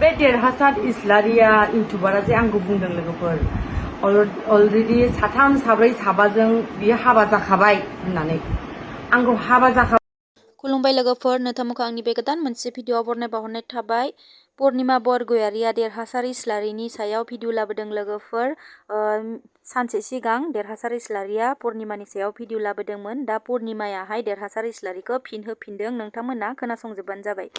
बे देरहासार इस्लारिया इउटुबारा जे आंखौ बुंदों लोगोफोर अलरेडि साथाम साब्रै साबाजों बियो हाबा जाखाबाय होननानै आंखौ हाबा जाखाबाय। खुलुमबाय लोगोफोर, नोंथांमोनखौ आंनि बे गोदान मोनसे भिडिअ बरनाय बावहरनाय थाबाय। पुर्णिमा बरगयारिया देरहासार इस्लारिनि सायाव भिडिअ लाबोदों लोगोफोर। सानसे सिगां देरहासार इस्लारिया पुर्णिमानि सायाव भिडिअ लाबोदोंमोन। दा पुर्णिमायाहाय देरहासार इस्लारिखौ फिन होफिनदों। नोंथांमोना खोनासंजोबबानो जाबाय।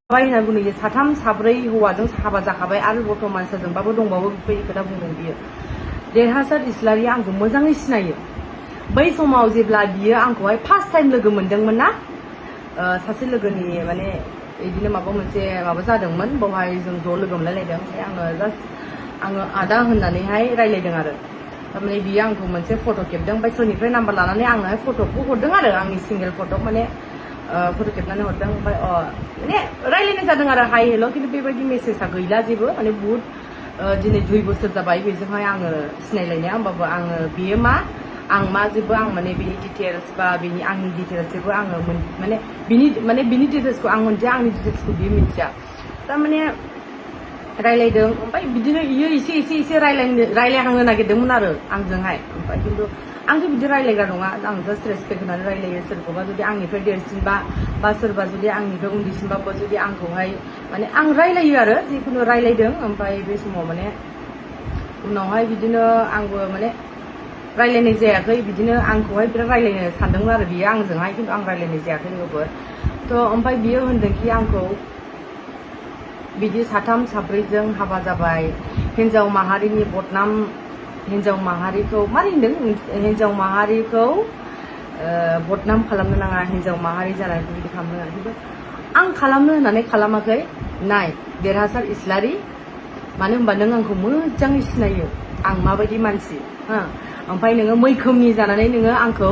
होनना बुंदों साथाम साब्रै हौवाजों हाबा जाखाबाय आरो बर्थमान सोरजोंबाबो दंबावो बेबायदि खोथा बुंदों बियो। देरहासार इस्लारिया आंखौ मोजाङै सिनायो। बै समाव जेब्ला बियो आंखौहाय फार्स्ट टाइम लोगो मोनदोंमोन ना, सासे लोगोनि माने बिदिनो माबा जादोंमोन, बेवहाय जों ज' लोगो मोनलायलायदों। ओमफ्राय आङो आदा होननानैहाय रायलायदों आरो थारमाने बियो आंखौ मोनसे फट' खेबदों। ओमफ्राय सोरनिफ्राय नाम्बार लानानै आंनोहाय फट'खौ हरदों आरो आंनि सिंगेल फट' माने फट' खेबनानै हरदों। ओमफ्राय माने रायलायनाय जादों आरो हाय हेल', खिन्थु बेबायदि मेसेजआ गैला जेबो। माने बुहुत दिनै 2 बोसोर जाबाय बेजोंहाय आङो सिनायलायनाया। होमबाबो आङो बेयो मा आं मा जेबो आं माने बिनि डिटेल्स बा बिनि आंनि डिटेल्स जेबो आङो माने बिनि डिटेल्सखौ आं मोनथिया, आंनि डिटेल्सखौ बियो मिथिया। थारमाने रायलायदों। ओमफ्राय बिदिनो इयो एसे रायलायहांनो नागिरदोंमोन आरो आंजोंहाय। ओमफ्राय खिन्थु आंथ' बिदि रायलायग्रा नङा, आं जास्ट रेसपेक्ट होनानै रायलायो। सोरखौबा जुदि आंनिफ्राय देरसिनबा बा सोरबा जुदि आंनिफ्राय उन्दैसिनबाबो जुदि आंखौहाय माने आं रायलायो आरो जिखुनु रायलायदों। ओमफ्राय बे समाव माने उनावहाय बिदिनो आंबो माने रायलायनाय जायाखै। बिदिनो आंखौहाय बिराद रायलायनो सानदोंमोन आरो बियो आंजोंहाय, खिन्थु आं रायलायनाय जायाखै लोगोफोर। ओमफ्राय बियो होनदोंखि आंखौ बिदि साथाम साब्रैजों हाबा जाबाय, हिन्जाव माहारिनि बदनाम, हिन्जाव माहारिखौ मारै होनदों, हिन्जाव माहारिखौ बदनाम खालामनो नाङा, हिन्जाव माहारि जानानै बिदि खालामनो नाङा। खिन्थु आं खालामनो होननानै खालामाखै। नाय देरहासार इस्लारि, मानो होनबा नों आंखौ मोजाङै सिनायो आं माबायदि मानसि। ओमफ्राय नोङो मैखोमनि जानानै नोङो आंखौ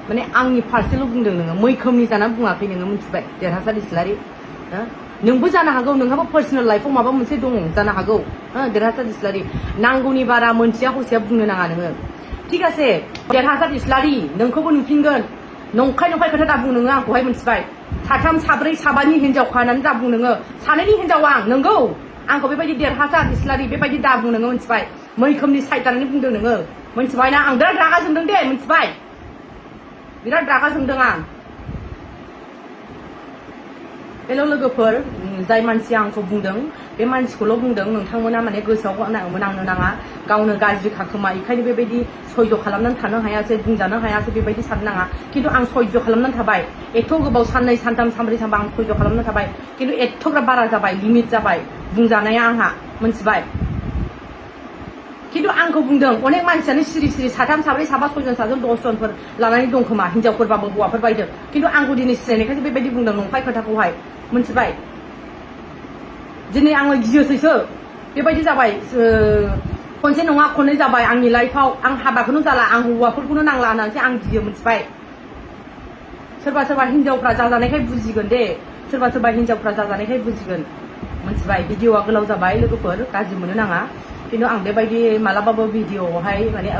माने आंनि फारसेल' बुंदों, नोङो मैखोमनि जानानै बुङाखै। नोङो मिथिबाय देरहासार इस्लारि, नोंबो जानो हागौ नोंहाबो पार्सनेल लाइफआव माबा मोनसे दङ जानो हागौ। देरहासार इस्लारि नांगौनि बारा मोनथिया हसिया बुंनो नाङा नोङो, थिग আছে। देरहासार इस्लारि नोंखौबो नुफिनगोन। नंखाय खोथा दा बुं नोङो आंखौहाय, मिथिबाय। साथाम साब्रै साबानि हिनजावखा होननानै दा बुं नोङो। सानैनि हिनजाव आं नोंगौ, आंखौ बेबायदि देरहासार इस्लारि बेबायदि दा बुं नोङो, मिथिबाय। मैखोमनि साइड जानानै बुंदों नोङो, मिथिबाय ना। आं बिराद रागा जोंदों दे, मिथिबाय, बिराद रागा जोंदों आं। हेल' लोगोफोर, जाय मानसिया आंखौ बुंदों बे मानसिखौल' बुंदों। नोंथांमोना माने गोसोआव नांनो नाङा। गावनो गाज्रि खाखोमा, बेखायनो बेबायदि सयज' खालामनानै थानो हायासै, बुंजानो हायासै बेबायदि साननो नाङा। खिन्थु आं सयज' खालामनानै थाबाय एथ' गोबाव, साननै सानथाम सानब्रै सानबा आं सयज' खालामनानै थाबाय। खिन्थु एथ'ग्राब बारा जाबाय, लिमिट जाबाय बुंजानाया आंहा, मिथिबाय। खिन्थु आंखौ बुंदों अनेक मानसियानो सिरि साथाम साब्रै साबा सयजन 10 जनफोर लानानै दं खोमा, हिनजावफोरबाबो हौवाफोर बायदों। खिन्थु आंखौ दिनै सिनायनायखायसो बेबायदि बुंदों नंखाय खोथाखौहाय, मिथिबाय। दिनै आङो गियोसैसो, बेबायदि जाबाय। खनसे नङा खननै जाबाय आंनि लाइफआव। आं हाबाखौनो जाला, आं हौवाफोरखौनो नांला होननानैसो आं गियो, मिथिबाय। सोरबा हिनजावफ्रा जाजानायखाय बुजिगोन दे, सोरबा हिनजावफ्रा जाजानायखाय बुजिगोन, मिथिबाय। भिडिअआ गोलाव जाबाय लोगोफोर, गाज्रि मोननो नाङा। खिन्थु आं बेबायदि मालाबाबो भिडिअआवहाय माने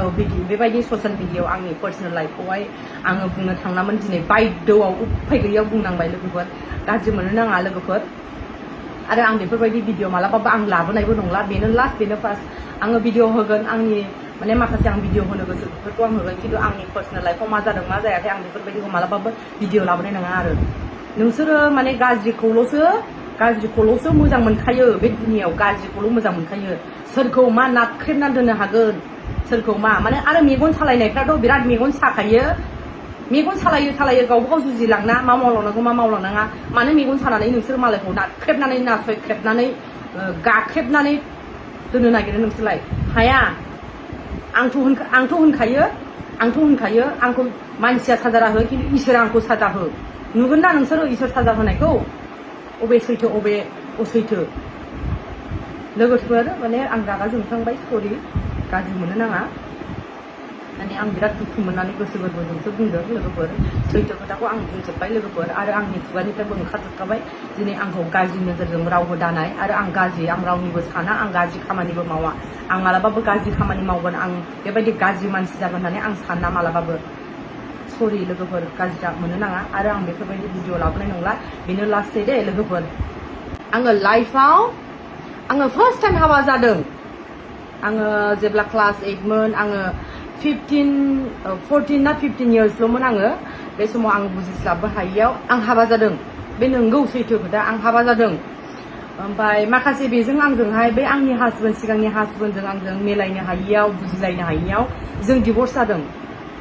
बेबायदि ससियेल मिडियाआव आंनि पार्सनेल लाइफखौहाय आङो बुंनो थांनामोन। दिनै बायद'आव उफाय गैयियाव बुंनांबाय लोगोफोर, गाज्रि मोननो नाङा लोगोफोर। आरो आं बेफोरबायदि भिडिअ मालाबाबो आं लाबोनायबो नंला। बेनो लास्ट, बेनो फार्स्ट। आङो भिडिअ होगोन, आंनि माने माखासे आं भिडिअ होनो गोसो बेफोरखौ आं होगोन। खिन्थु आंनि पार्सनेल लाइफआव मा जादों मा जायाखै आं बेफोरबायदिखौ मालाबाबो भिडिअ लाबोनाय नङा आरो। नोंसोरो माने गाज्रिखौल'सो मोजां मोनखायो बे दुनियाव, गाज्रिखौल' मोजां मोनखायो। सोरखौ मा नाख्रेबनानै दोननो हागोन, सोरखौ मा माने। आरो मेगन सालायनायफ्राथ' बिराद मेगन साखायो। मेगन सालायो गावबा गाव जुजिलांना मा मावलांनांगौ मा मावलांनाङा। मानो मेगन सानानै नोंसोर मालायखौ नाख्रेबनानै नासयख्रेबनानै गाख्रेबनानै दोननो नागिरो नोंसोरलाय? हाया। आंथ' होनखायो आंखौ मानसिया साजा हो, खिन्थु इसोरा आंखौ साजा हो। नुगोन दा नोंसोरो इसोर साजा होनायखौ, अबे सैथो अबे असैथो। लोगोफोर माने आं रागा जोंफ्लांबाय, सरि, गाज्रि मोननो नाङा। माने आं बिराद दुखु मोननानै गोसो गोरबोजोंसो बुंदों लोगोफोर। सैथो खोथाखौ आं बुंजोब्बाय लोगोफोर, आरो आंनि खुगानिफ्रायबो ओंखारजोबखाबाय। दिनै आंखौ गाज्रि नोजोरजों रावबो दानाय। आरो आं गाज्रि, आं रावनिबो साना, आं गाज्रि खामानिबो मावा। आं मालाबाबो गाज्रि खामानि मावगोन, आं बेबायदि गाज्रि मानसि जागोन होननानै आं साना मालाबाबो। सरि लोगोफोर, गाज्रि मोननो नाङा। आरो आं बेफोरबायदि भिडिअ लाबोनाय नंला। बेनो लास्ट दे लोगोफोर। आङो लाइफआव आङो फार्स्ट टाइम हाबा जादों आङो जेब्ला क्लास 8 मोन आङो 14 ना 15 इयार्सल'मोन आङो बे समाव आं बुजिस्लाबनो हायियाव आं हाबा जादों बे नंगौ सैथो खोथा आं हाबा जादों ओमफ्राय माखासे बेजों आंजोंहाय बे आंनि हासबेन्ड सिगांनि हासबेन्डजों आंजों मिलायनो हायियाव बुजिलायनो हायियाव जों डिभर्स जादों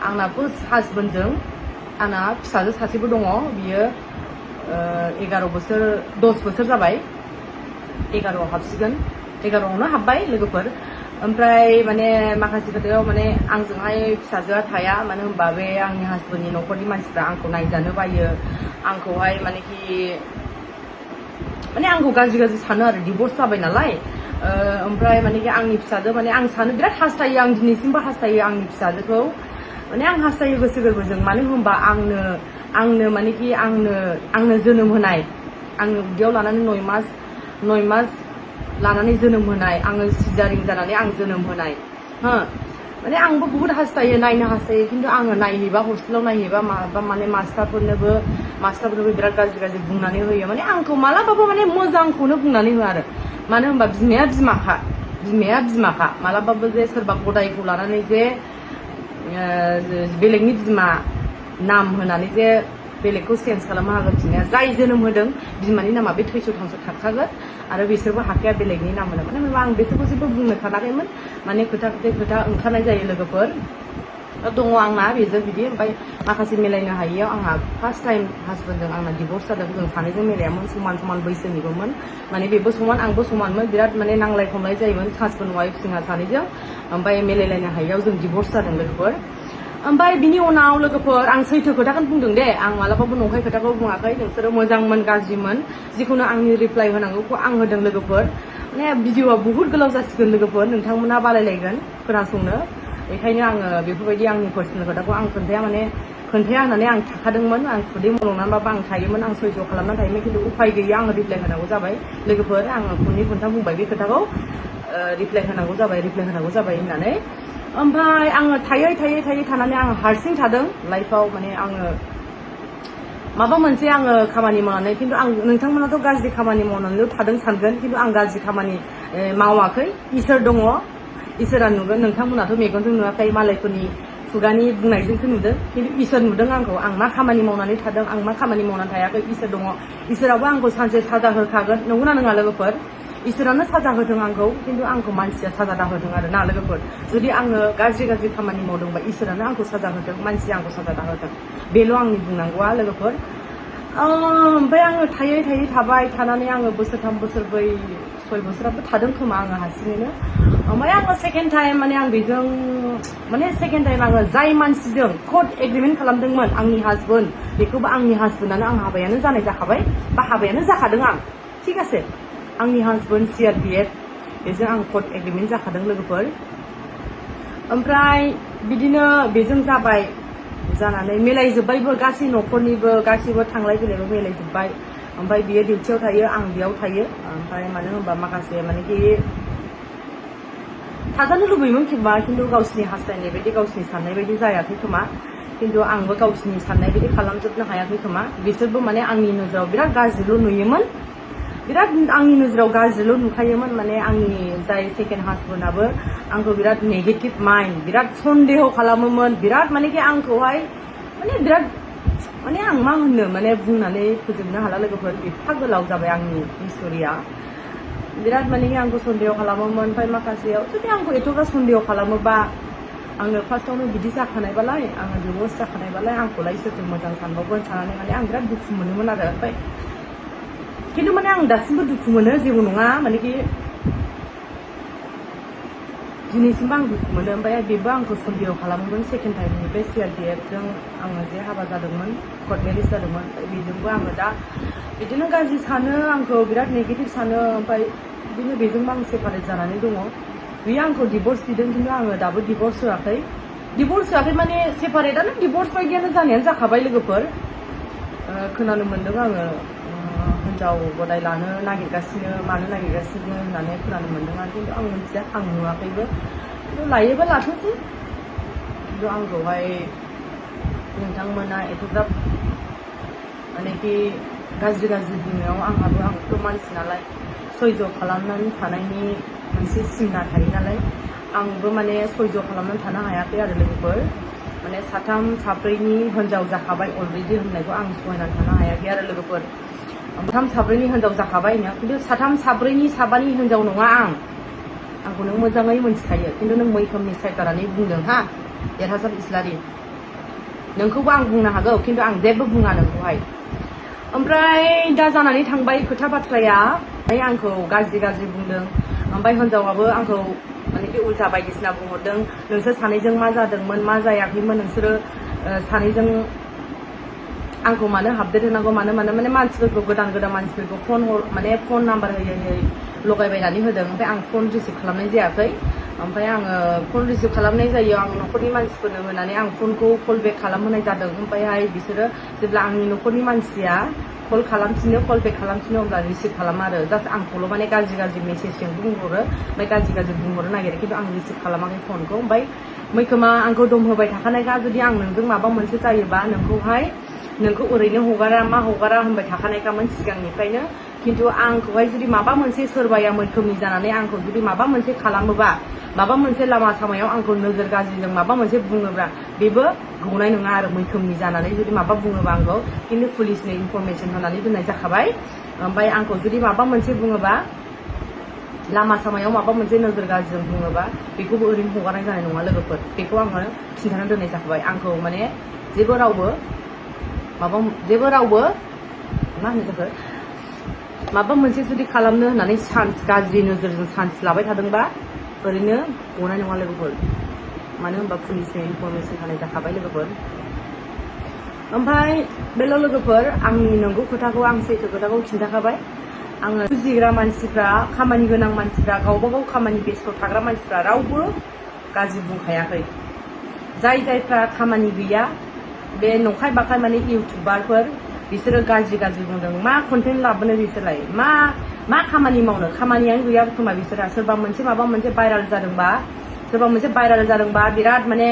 आंना फार्स्ट हासबेन्डजों आंना फिसाजो सासेबो दङ बियो 11 बोसोर 10 बोसोर जाबाय 11 हाबसिगोन 11आवनो हाबबाय लोगोफोर ओमफ्राय माने माखासे खोथायाव माने आंजोंहाय फिसाजोआ थाया मानो होनबा बे आंनि हासबेन्डनि न'खरनि मानसिफ्रा आंखौ नायजानो बायो आंखौहाय मानेखि माने आंखौ गाज्रि सानो आरो डिभर्स जाबाय नालाय ओमफ्राय मानेखि आंनि फिसाजो माने आं सानो बिराद हास्थायो आं दिनैसिमबो हास्थायो आंनि फिसाजोखौ माने आं हास्थायो गोसो गोरबोजों मानो होनबा आंनो मानेखि आंनो जोनोम होनाय आंनो उदैयाव लानानै 9 मास लानानै जोनोम होनाय आङो सिजारिं जानानै आं जोनोम होनाय हो माने आंबो बुहुत हास्थायो नायनो हास्थायो खिन्थु आङो नायहैबा हस्टेलाव नायहैबा माबा माने मास्टारफोरनोबो बिराद गाज्रि बुंनानै होयो माने आंखौ मालाबाबो माने मोजांखौनो बुंनानै होआ आरो मानो होनबा बिमाया बिमाखा मालाबाबो जे सोरबा गदायखौ लानानै जे बेलेगनि बिमा नाम होनानै जे बेलेगखौ चेन्ज खालामनो हागोन बिमाया जाय जोनोम होदों बिमानि नामा बे थैस' थांस' थाखागोन आरो बिसोरबो हाखाया बेलेगनि नाम होनो मानो होनबा आं बिसोरखौ जेबो बुंनो सानाखैमोन माने खोथा ओंखारनाय जायो लोगोफोर दङ आंना बेजों बिदि ओमफ्राय माखासे मिलायनो हायियाव आंहा फार्स्ट टाइम हासबेन्डजों आंना डिभर्स जादों जों सानैजों मिलायामोन समान बैसोनिबोमोन माने बेबो समान आंबो समानमोन बिराद माने नांलाय खमलाय जायोमोन हासबेन्ड वाइफ जोंहा सानैजों ओमफ्राय मिलायलायनो हायियाव जों डिभर्स जादों लोगोफोर ओमफ्राय बिनि उनाव लोगोफोर आं सैथो खोथाखौनो बुंदों दे आं मालाबाबो नंखाय खोथाखौ बुङाखै नोंसोरो मोजांमोन गाज्रिमोन जिखुनु आंनि रिप्लाइ होनांगौखौ आं होदों लोगोफोर माने भिडिअआ बुहुत गोलाव जासिगोन लोगोफोर नोंथांमोना बालायलायगोन खोनासंनो बेखायनो आङो बेफोरबायदि आंनि पार्सनेल खोथाखौ आं खोन्थाया होननानै आं थाखादोंमोन आं खुदै मनंनानैबाबो आं थायोमोन आं सयज' खालामनानै थायोमोन खिन्थु उफाय गैया आङो रिप्लाइ होनांगौ जाबाय लोगोफोर आङो खनथाम बुंबाय बे खोथाखौ रिप्लाइ होनांगौ जाबाय होननानै ओमफ्राय आङो थायै थानानै आङो हारसिं थादों लाइफआव माने आङो माबा मोनसे आङो खामानि मावनानै खिन्थु आं नोंथांमोनाथ' गाज्रि खामानि मावनानैल' थादों सानगोन खिन्थु आं गाज्रि खामानि मावाखै इसोर दङ इसोरा नुगोन नोंथांमोनाथ' मेगनजों नुवाखै मालायफोरनि खुगानि बुंनायजोंसो नुदों खिन्थु इसोर नुदों आंखौ आं मा खामानि मावनानै थादों आं मा खामानि मावनानै थायाखै इसोर दङ इसोराबो आंखौ सानसे साजा होखागोन नंगौना नङा लोगोफोर इसोरानो साजा होदों आंखौ खिन्थु आंखौ मानसिया साजा दाहोदों आरो ना लोगोफोर जुदि आङो गाज्रि खामानि मावदोंबा इसोरानो आंखौ साजा होदों मानसिया आंखौ साजा दाहोदों बेल' आंनि बुंनांगौआ लोगोफोर ओमफ्राय आङो थायै थाबाय थानानै आङो बोसोरथाम बोसोरब्रै 6 बोसोराबो थादों खोमा आङो हारसिङैनो ओमफ्राय आङो सेकेन्ड टाइम माने आं बेजों माने सेकेन्ड टाइम आङो जाय मानसिजों कट एग्रिमेन्ट खालामदोंमोन आंनि हासबेन्ड बेखौबो आंनि हासबेन्डआनो आं हाबायानो जानाय जाखाबाय बा हाबायानो जाखादों आं थिग আছে आंनि हासबेन्ड CRPF बेजों आं कट एग्रिमेन्ट जाखादों लोगोफोर ओमफ्राय बिदिनो बेजों जाबाय जानानै मिलायजोब्बायबो गासै न'खरनिबो गासैबो थांलाय फैलायबो मिलायजोब्बाय ओमफ्राय बियो डिउटियाव थायो आं बेयाव थायो ओमफ्राय मानो होनबा माखासे मानेखि थाजानो लुबैयोमोन खिन्थु गावसिनि हास्थायनाय बायदि गावसिनि साननाय बायदि जायाखै खोमा खिन्थु आंबो गावसिनि साननाय बायदि खालामजोबनो हायाखै खोमा बिसोरबो माने आंनि नोजोराव बिराद गाज्रिल' नुयोमोन बिराद आंनि नोजोराव गाज्रिल' नुखायोमोन माने आंनि जाय सेकेन्ड हासबेन्डआबो आंखौ बिराद नेगेटिभ माइन्ड बिराद सन्देह खालामोमोन बिराद मानेखि आंखौहाय माने बिराद माने आं मा होननो माने बुंनानै फोजोबनो हाला लोगोफोर एफा गोलाव जाबाय आंनि हिस्ट'रिया बिराद मानेखि आंखौ सन्देह खालामोमोन ओमफ्राय माखासेयाव जुदि आंखौ एथ'ग्रा सन्देह खालामोबा आङो फार्स्टआवनो बिदि जाखानायबालाय आङो डिभर्स जाखानायबालाय आंखौलाय सोरथो मोजां सानबावगोन साननानै माने आं बिराद दुखु मोनोमोन आरो ओमफ्राय खिन्थु माने आं दासिमबो दुखु मोनो जेबो नङा मानेखि दिनैसिमबो आं दुखु मोनो ओमफ्राय बेबो आंखौ सन्देह खालामोमोन सेकेन्ड टाइमनिफ्राय CRPFजों आङो जे हाबा जादोंमोन कर्ट मेरिज जादोंमोन बेजोंबो आङो दा बिदिनो गाज्रि सानो आंखौ बिराद नेगेटिभ सानो ओमफ्राय बिदिनो बेजोंबो आं सेपारेट जानानै दङ बेयो आंखौ डिभर्स बिदों खिन्थु आङो दाबो डिभर्स होआखै माने सेपारेटआनो डिभर्स बायदियानो जानायानो जाखाबाय लोगोफोर खोनानो मोन्दों आङो हिन्जाव गदाय लानो नागिरगासिनो मानो नागिरगासिनो होननानै खोनानो मोन्दों आरो खिन्थु आं मिथिया आं नुवाखैबो खिन्थु लायोबा लाथोंसै खिन्थु आंखौहाय नोंथांमोना एथ'ग्राब मानेखि गाज्रि बुंनायाव आंथ' मानसि नालाय सयज' खालामनानै थानायनि मोनसे सिमना थायो नालाय आंबो माने सयज' खालामनानै थानो हायाखै आरो लोगोफोर माने साथाम साब्रैनि हिनजाव जाखाबाय अलरेडि होननायखौ आं सहायनानै थानो हायाखै आरो लोगोफोर साथाम साब्रैनि हिनजाव जाखाबायनो खिन्थु साथाम साब्रैनि साबानि हिनजाव नङा आंखौ नों मोजाङै मोनथिखायो खिन्थु नों मैखोमनि सायखारनानै बुंदों हा देरहासार इस्लारि नोंखौबो आं बुंनो हागौ खिन्थु आं जेबो बुङा नोंखौहाय ओमफ्राय दा जानानै थांबाय खोथा बाथ्राया आंखौ गाज्रि बुंदों ओमफ्राय हिनजावाबो आंखौ माने बे उल्था बायदिसिना बुंहरदों नोंसोर सानैजों मा जादोंमोन मा जायाखैमोन नोंसोरो सानैजों आंखौ मानो आपडेट होनांगौ मानो माने मानसिफोरखौ गोदान मानसिफोरखौ फन नाम्बार होयै लगायबायनानै होदों ओमफ्राय आं फन रिसिभ खालामनाय जायाखै ओमफ्राय आङो फन रिसिभ खालामनाय जायो आं न'खरनि मानसिफोरनो होनानै आं फनखौ कल बेक खालामहोनाय जादों ओमफ्रायहाय बिसोरो जेब्ला आंनि न'खरनि मानसिया कल बेक खालामफिनो अब्ला रिसिभ खालामा आरो जास्ट आंखौल' माने गाज्रि मेसेजजों बुंहरो ओमफ्राय गाज्रि बुंहरनो नागिरो खिन्थु आं रिसिभ खालामाखै फनखौ ओमफ्राय मैखोमा आंखौ दम होबाय थाखानायखा जुदि आं नोंजों माबा मोनसे जायोबा नोंखौ ओरैनो हगारा होनबाय थाखानायखामोन सिगांनिफ्रायनो खिन्थु आंखौहाय जुदि माबा मोनसे सोरबाया मैखोमनि जानानै आंखौ जुदि माबा मोनसे खालामोबा माबा मोनसे लामा सामायाव आंखौ नोजोर गाज्रिजों माबा मोनसे बुङोब्ला बेबो गनाय नङा आरो मैखोमनि जानानै जुदि माबा बुङोबा आंखौ खिन्थु पुलिसनो इनफरमेसन होनानै दोननाय जाखाबाय ओमफ्राय आंखौ जुदि माबा मोनसे बुङोबा लामा सामायाव माबा मोनसे नोजोर गाज्रिजों बुङोबा बेखौबो ओरैनो हगारनाय जानाय नङा लोगोफोर बेखौ आङो खिन्थानानै दोननाय जाखाबाय आंखौ माने जेबो रावबो मा होनो जाखो माबा मोनसे जुदि खालामनो होननानै गाज्रि नोजोरजों चान्स लाबाय थादोंबा ओरैनो गनाय नङा लोगोफोर मानो होनबा पुलिसनो इनफरमेसन होनाय जाखाबाय लोगोफोर ओमफ्राय बेल' लोगोफोर आंनि नंगौ खोथाखौ आं सैथो खोथाखौ खिन्थाखाबाय आङो बुजिग्रा मानसिफ्रा खामानि गोनां मानसिफ्रा गावबा गाव खामानि बेस्थ' थाग्रा मानसिफ्रा रावबो गाज्रि बुंखायाखै जायफ्रा खामानि गैया बे नंखाय बाखाय माने इउटुबारफोर बिसोरो गाज्रि बुंदों मा कन्टेन्ट लाबोनो बिसोरलाय मा खामानि मावनो खामानियानो गैया खोमा बिसोरहा सोरबा मोनसे माबा मोनसे भाइराल जादोंबा बिराद माने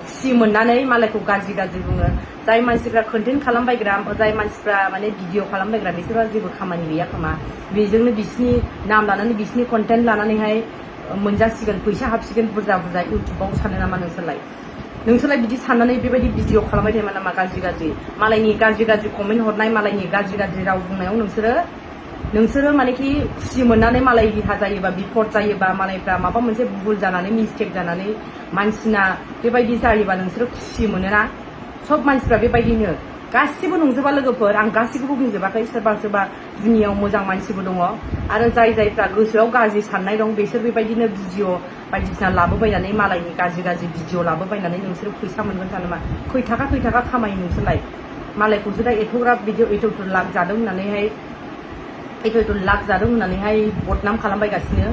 खुसि मोननानै मालायखौ गाज्रि बुङो जाय मानसिफ्रा कन्टेन्ट खालामबायग्रा जाय मानसिफ्रा माने भिडिअ खालामबायग्रा बिसोरहा जेबो खामानि गैया खोमा बेजोंनो बिसिनि नाम लानानै बिसिनि कन्टेन्ट लानानैहाय मोनजासिगोन फैसा हाबसिगोन बुरजा इउटुबाव सानो नामा नोंसोरलाय बिदि साननानै बेबायदि भिडिअ खालामबाय थायोमा नामा गाज्रि मालायनि गाज्रि कमेन्ट हरनाय मालायनि गाज्रि राव बुंनायाव नोंसोरो मानेखि खुसि मोननानै मालाय बिहा जायोबा बिपद जायोबा मालायफ्रा माबा मोनसे भुल जानानै मिस्टेक जानानै मानसिना बेबायदि जायोबा नोंसोरो खुसि मोनोना सब मानसिफ्रा बेबायदिनो गासिबो नंजोबा लोगोफोर आं गासिखौबो बुंजोबाखै सोरबा दुनियाव मोजां मानसिबो दङ आरो जायफ्रा गोसोआव गाज्रि साननाय दं बिसोर बेबायदिनो भिडिअ बायदिसिना लाबोबायनानै मालायनि गाज्रि भिडिअ लाबोबायनानै नोंसोरो फैसा मोनगोन सानो मा खै थाखा खामायो नोंसोरलाय मालायखौसो दा एथ'ग्राब भिडिअ एथ' लाख जादों होननानैहाय बदनाम खालामबायगासिनो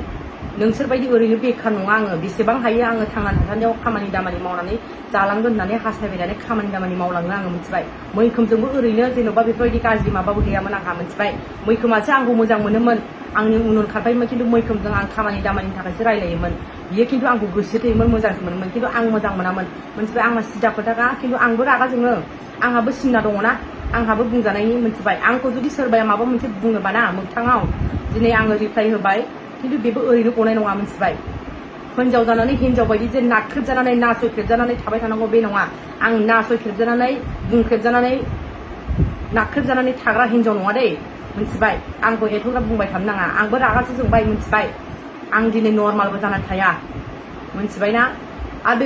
नोंसोरबायदि ओरैनो बेखार नङा आङो बेसेबां हायो आङो थांनानै थासान्दियाव खामानि दामानि मावनानै जालांगोन होननानै हास्थायबायनानै खामानि दामानि मावलाङो आङो मिथिबाय मैखोमजोंबो ओरैनो जेन'बा बेफोरबायदि गाज्रि माबाबो गैयामोन आंहा मिथिबाय मैखोमासो आंखौ मोजां मोनोमोन आंनि उन खारबायमोन खिन्थु मैखोमजों आं खामानि दामानिनि थाखायसो रायलायोमोन बियो खिन्थु आंखौ गोसो थैयोमोन मोजांसो मोनोमोन खिन्थु आं मोजां मोनामोन मिथिबाय आंना सिदा खोथाखा खिन्थु आंबो रागा जोङो आंहाबो सिमना दङना आंहाबो बुंजानायनि मिथिबाय आंखौ जुदि सोरबाया माबा मोनसे बुङोबा ना मोगथाङाव दिनै आङो रिप्लाइ होबाय खिन्थु बेबो ओरैनो गनाय नङा मिथिबाय हिनजाव जानानै हिनजाव बायदि जे नाख्रेबजानानै नासयख्रेबजानानै थाबाय थानांगौ बे नङा आं नासयख्रेबजानानै बुंख्रेबजानानै नाख्रेबजानानै थाग्रा हिनजाव नङा दै मिथिबाय आंखौ एथ'ग्राब बुंबाय थानो नाङा आंबो रागासो जोंबाय मिथिबाय आं दिनै नर्मालबो जानानै थाया मिथिबायना आरो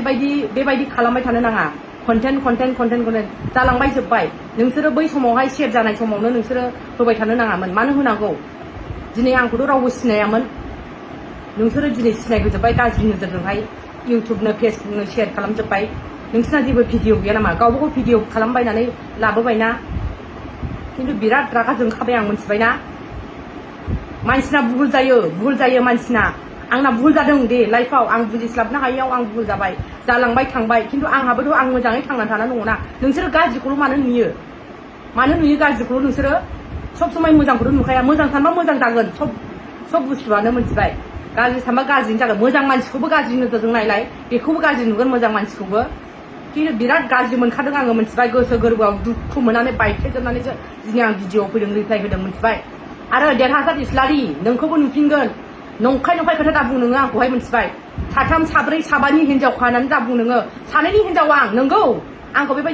बेबायदि खालामबाय थानो नाङा कन्टेन्ट जालांबाय जोब्बाय नोंसोरो बै समावहाय सेभ जानाय समावनो नोंसोरो होबाय थानो नाङामोन मानो होनांगौ दिनै आंखौथ' रावबो सिनायामोन नोंसोरो दिनै सिनायहोजोब्बाय गाज्रि नोजोरजोंहाय इउटुबनो फेसबुकनो शेयार खालामजोब्बाय नोंसिना जेबो भिडिअ गैया नामा गावबा गाव भिडिअ खालामबायनानै लाबोबायना खिन्थु बिराद रागा जोंखाबाय आं मिथिबायना मानसिना भुल जायो मानसिना आंना भुल जादों दे लाइफआव आं बुजिस्लाबनो हायियाव आं भुल जाबाय जालांबाय थांबाय खिन्थु आंहाबोथ' आं मोजाङै थांनानै थाना दङना नोंसोरो गाज्रिखौल' मानो नुयो गाज्रिखौल' नोंसोरो सब समाय मोजांखौथ' नुखाया मोजां सानबा मोजां जागोन सब बुस्थुआनो मिथिबाय गाज्रि सानबा गाज्रिनो जागोन मोजां मानसिखौबो गाज्रि नोजोरजों नायलाय बेखौबो गाज्रि नुगोन मोजां मानसिखौबो खिन्थु बिराद गाज्रि मोनखादों आङो मिथिबाय गोसो गोरबोआव दुखु मोननानै बायफ्लेजोबनानैसो दिनै आं भिडिअ फैदों रिप्लाय होदों मिथिबाय आरो देरहासार इस्लारि नोंखौबो नुफिनगोन नंखाय खोथा दा बुं नोङो आंखौहाय मिथिबाय साथाम साब्रै साबानि हिनजावखा होननानै दा बुं नोङो सानैनि हिनजाव आं नंगौ आंखौ बेबायदि